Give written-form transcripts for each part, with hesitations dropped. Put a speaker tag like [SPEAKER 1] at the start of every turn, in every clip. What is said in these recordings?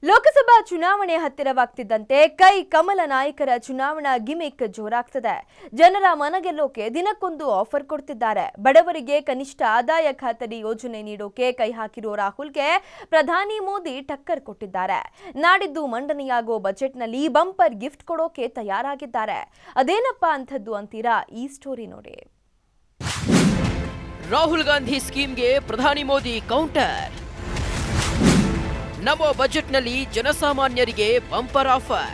[SPEAKER 1] ಲೋಕಸಭಾ ಚುನಾವಣೆ ಹತ್ತಿರವಾಗ್ತಿದ್ದಂತೆ ಕೈ ಕಮಲ ನಾಯಕರ ಚುನಾವಣಾ ಗಿಮಿಕ್ ಜೋರಾಗ್ತದೆ. ಜನರ ಮನಗೆಲ್ಲೋಕೆ ದಿನಕ್ಕೊಂದು ಆಫರ್ ಕೊಡ್ತಿದ್ದಾರೆ. ಬಡವರಿಗೆ ಕನಿಷ್ಠ ಆದಾಯ ಖಾತರಿ ಯೋಜನೆ ನೀಡೋಕೆ ಕೈ ಹಾಕಿರೋ ರಾಹುಲ್ಗೆ ಪ್ರಧಾನಿ ಮೋದಿ ಟಕ್ಕರ್ ಕೊಟ್ಟಿದ್ದಾರೆ. ನಾಡಿದ್ದು ಮಂಡನೆಯಾಗೋ ಬಜೆಟ್ನಲ್ಲಿ ಬಂಪರ್ ಗಿಫ್ಟ್ ಕೊಡೋಕೆ ತಯಾರಾಗಿದ್ದಾರೆ. ಅದೇನಪ್ಪಾ ಅಂಥದ್ದು ಅಂತೀರಾ? ಈ ಸ್ಟೋರಿ ನೋಡಿ.
[SPEAKER 2] ರಾಹುಲ್ ಗಾಂಧಿ ಸ್ಕೀಮ್ಗೆ ಪ್ರಧಾನಿ ಮೋದಿ ಕೌಂಟರ್. ನಮೋ ಬಜೆಟ್ನಲ್ಲಿ ಜನಸಾಮಾನ್ಯರಿಗೆ ಬಂಪರ್ ಆಫರ್.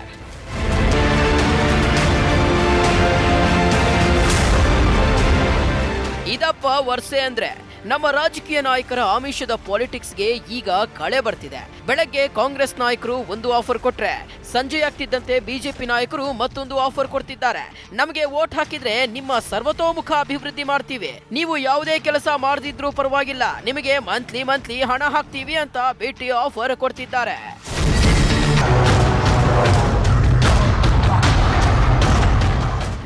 [SPEAKER 2] ಇದಪ್ಪ ವರ್ಷೆ ಅಂದ್ರೆ ನಮ್ಮ ರಾಜಕೀಯ ನಾಯಕರ ಆಮಿಷದ ಪಾಲಿಟಿಕ್ಸ್ಗೆ ಈಗ ಕಳೆ ಬರ್ತಿದೆ. ಬೆಳಗ್ಗೆ ಕಾಂಗ್ರೆಸ್ ನಾಯಕರು ಒಂದು ಆಫರ್ ಕೊಟ್ರೆ ಸಂಜೆ ಆಗ್ತಿದ್ದಂತೆ ಬಿಜೆಪಿ ನಾಯಕರು ಮತ್ತೊಂದು ಆಫರ್ ಕೊಡ್ತಿದ್ದಾರೆ. ನಮಗೆ ವೋಟ್ ಹಾಕಿದ್ರೆ ನಿಮ್ಮ ಸರ್ವತೋಮುಖ ಅಭಿವೃದ್ಧಿ ಮಾಡ್ತೀವಿ, ನೀವು ಯಾವುದೇ ಕೆಲಸ ಮಾಡದಿದ್ರೂ ಪರವಾಗಿಲ್ಲ, ನಿಮಗೆ ಮಂತ್ಲಿ ಹಣ ಹಾಕ್ತೀವಿ ಅಂತ ಭೇಟಿ ಆಫರ್ ಕೊಡ್ತಿದ್ದಾರೆ.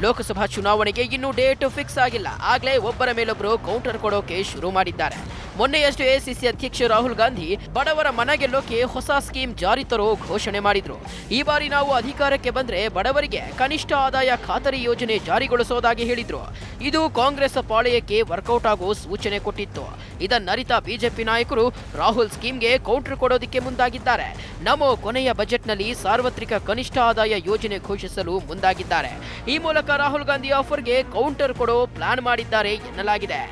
[SPEAKER 2] ಲೋಕಸಭಾ ಚುನಾವಣೆಗೆ ಇನ್ನೂ ಡೇಟ್ ಫಿಕ್ಸ್ ಆಗಿಲ್ಲ. ಆಗ್ಲೇ ಒಬ್ಬರ ಮೇಲೊಬ್ಬರು ಕೌಂಟರ್ ಕೊಡೋಕೆ ಶುರು ಮಾಡಿದ್ದಾರೆ. ಮೊನ್ನೆಯಷ್ಟೇ ಎಸಿಸಿ ಅಧ್ಯಕ್ಷ ರಾಹುಲ್ ಗಾಂಧಿ ಬಡವರ ಮನಗೆಲ್ಲೋಕೆ ಹೊಸ ಸ್ಕೀಮ್ ಜಾರಿ ತರೋ ಘೋಷಣೆ ಮಾಡಿದ್ರು. ಈ ಬಾರಿ ನಾವು ಅಧಿಕಾರಕ್ಕೆ ಬಂದ್ರೆ ಬಡವರಿಗೆ ಕನಿಷ್ಠ ಆದಾಯ ಖಾತರಿ ಯೋಜನೆ ಜಾರಿಗೊಳಿಸೋದಾಗಿ ಹೇಳಿದ್ರು. ಇದು ಕಾಂಗ್ರೆಸ್ ಪಾಳೆಯಕ್ಕೆ ವರ್ಕೌಟ್ ಆಗೋ ಸೂಚನೆ ಕೊಟ್ಟಿತ್ತು. ಇದನ್ನರಿತ ಬಿಜೆಪಿ ನಾಯಕರು ರಾಹುಲ್ ಸ್ಕೀಮ್ಗೆ ಕೌಂಟರ್ ಕೊಡೋದಕ್ಕೆ ಮುಂದಾಗಿದ್ದಾರೆ. ನಮೋ ಕೊನೆಯ ಬಜೆಟ್ನಲ್ಲಿ ಸಾರ್ವತ್ರಿಕ ಕನಿಷ್ಠ ಆದಾಯ ಯೋಜನೆ ಘೋಷಿಸಲು ಮುಂದಾಗಿದ್ದಾರೆ. ಈ ಮೂಲಕ ರಾಹುಲ್ ಗಾಂಧಿ ಆಫರ್ಗೆ ಕೌಂಟರ್ ಕೊಡೋ ಪ್ಲಾನ್ ಮಾಡಿದ್ದಾರೆ ಎನ್ನಲಾಗಿದೆ.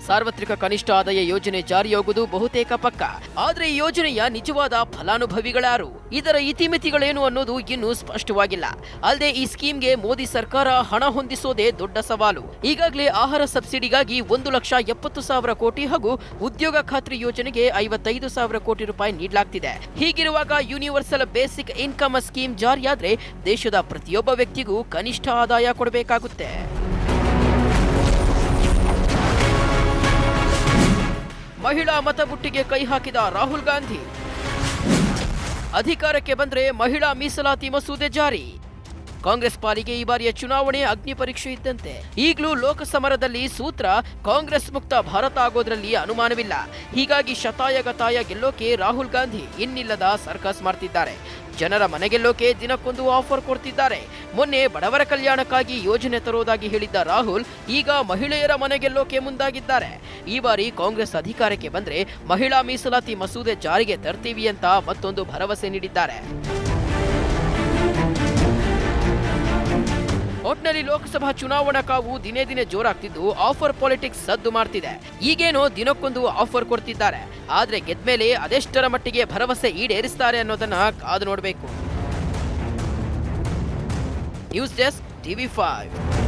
[SPEAKER 2] ಸಾರ್ವತ್ರಿಕ ಕನಿಷ್ಠ ಆದಾಯ ಯೋಜನೆ ಜಾರಿಯಾಗುವುದು ಬಹುತೇಕ ಪಕ್ಕ. ಆದ್ರೆ ಈ ಯೋಜನೆಯ ನಿಜವಾದ ಫಲಾನುಭವಿಗಳಾರು, ಇದರ ಇತಿಮಿತಿಗಳೇನು ಅನ್ನೋದು ಇನ್ನೂ ಸ್ಪಷ್ಟವಾಗಿಲ್ಲ. ಅಲ್ಲದೆ ಈ ಸ್ಕೀಮ್ಗೆ ಮೋದಿ ಸರ್ಕಾರ ಹಣ ಹೊಂದಿಸೋದೇ ದೊಡ್ಡ ಸವಾಲು. ಈಗಾಗಲೇ ಆಹಾರ ಸಬ್ಸಿಡಿಗಾಗಿ 1,70,000 ಕೋಟಿ ಹಾಗೂ ಉದ್ಯೋಗ ಖಾತ್ರಿ ಯೋಜನೆಗೆ 55,000 ಕೋಟಿ ರೂಪಾಯಿ ನೀಡಲಾಗ್ತಿದೆ. ಹೀಗಿರುವಾಗ ಯೂನಿವರ್ಸಲ್ ಬೇಸಿಕ್ ಇನ್ಕಮ್ ಸ್ಕೀಮ್ ಜಾರಿಯಾದ್ರೆ ದೇಶದ ಪ್ರತಿಯೊಬ್ಬ ವ್ಯಕ್ತಿಗೂ ಕನಿಷ್ಠ ಆದಾಯ ಕೊಡಬೇಕಾಗುತ್ತೆ. ಮಹಿಳಾ ಮತಬುಟ್ಟಿಗೆ ಕೈ ಹಾಕಿದ ರಾಹುಲ್ ಗಾಂಧಿ. ಅಧಿಕಾರಕ್ಕೆ ಬಂದ್ರೆ ಮಹಿಳಾ ಮೀಸಲಾತಿ ಮಸೂದೆ ಜಾರಿ. ಕಾಂಗ್ರೆಸ್ ಪಾಲಿಗೆ ಈ ಬಾರಿಯ ಚುನಾವಣೆ ಅಗ್ನಿ ಪರೀಕ್ಷೆ ಇದ್ದಂತೆ. ಈಗಲೂ ಲೋಕಸಮರದಲ್ಲಿ ಸೂತ್ರ ಕಾಂಗ್ರೆಸ್ ಮುಕ್ತ ಭಾರತ ಆಗೋದ್ರಲ್ಲಿ ಅನುಮಾನವಿಲ್ಲ. ಹೀಗಾಗಿ ಶತಾಯಗತಾಯ ಗೆಲ್ಲೋಕೆ ರಾಹುಲ್ ಗಾಂಧಿ ಇನ್ನಿಲ್ಲದ ಸರ್ಕಸ್ ಮಾಡ್ತಿದ್ದಾರೆ. ಜನರ ಮನೆಗೆಲ್ಲೋಕೆ ದಿನಕ್ಕೊಂದು ಆಫರ್ ಕೊಡ್ತಿದ್ದಾರೆ. ಮೊನ್ನೆ ಬಡವರ ಕಲ್ಯಾಣಕ್ಕಾಗಿ ಯೋಜನೆ ತರೋದಾಗಿ ಹೇಳಿದ್ದ ರಾಹುಲ್ ಈಗ ಮಹಿಳೆಯರ ಮನೆಗೆಲ್ಲೋಕೆ ಮುಂದಾಗಿದ್ದಾರೆ. ಈ ಬಾರಿ ಕಾಂಗ್ರೆಸ್ ಅಧಿಕಾರಕ್ಕೆ ಬಂದ್ರೆ ಮಹಿಳಾ ಮೀಸಲಾತಿ ಮಸೂದೆ ಜಾರಿಗೆ ತರ್ತೀವಿ ಅಂತ ಮತ್ತೊಂದು ಭರವಸೆ ನೀಡಿದ್ದಾರೆ. ಒಟ್ನಲ್ಲಿ ಲೋಕಸಭಾ ಚುನಾವಣಾ ಕಾವು ದಿನೇ ದಿನೇ ಜೋರಾಗ್ತಿದ್ದು ಆಫರ್ ಪಾಲಿಟಿಕ್ಸ್ ಸದ್ದು ಮಾಡ್ತಿದೆ. ಈಗೇನೋ ದಿನಕ್ಕೊಂದು ಆಫರ್ ಕೊಡ್ತಿದ್ದಾರೆ. ಆದ್ರೆ ಗೆದ್ಮೇಲೆ ಅದೆಷ್ಟರ ಮಟ್ಟಿಗೆ ಭರವಸೆ ಈಡೇರಿಸ್ತಾರೆ ಅನ್ನೋದನ್ನ ಕಾದು ನೋಡಬೇಕು. News desk TV5.